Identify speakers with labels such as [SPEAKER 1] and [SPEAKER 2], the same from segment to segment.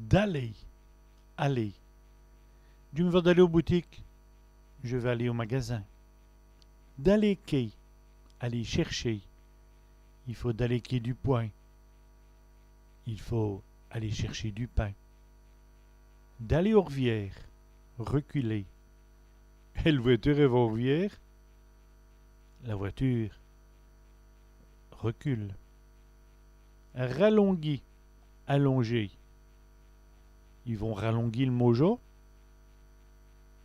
[SPEAKER 1] D'aller, aller. Tu me veux d'aller aux boutiques? Je vais aller au magasin. D'aller quai, aller chercher. Il faut d'aller quai du point. Il faut aller chercher du pain. D'aller aux rivières, reculer. Quelle voiture est aux rivières? La voiture recule. Rallongir, allonger. Ils vont rallongir le mojo.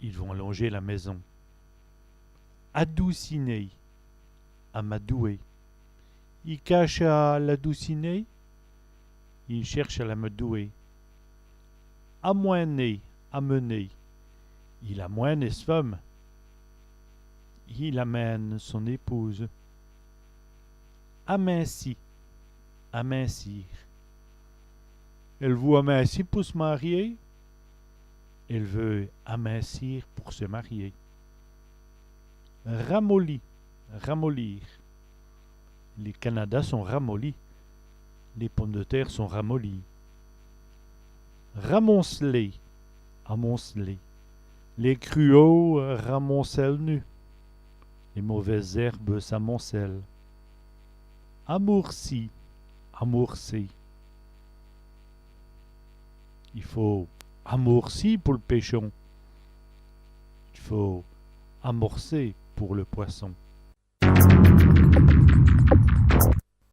[SPEAKER 1] Ils vont allonger la maison. Adouciner, amadouer. Il cache à l'adouciner. Il cherche à l'amadouer. Amoiner, amener. Il amoine sa femme. Il amène son épouse. Aminci, amincir. Elle veut amincir pour se marier. Elle veut amincir pour se marier. Ramolli, ramollir. Les Canadas sont ramollis. Les pommes de terre sont ramollies. Ramonceler, amonceler. Les cruaux ramoncellent nu. Les mauvaises herbes s'amoncellent. Amourci, amorcer. Il faut amorcer pour le pêchon. Il faut amorcer pour le poisson.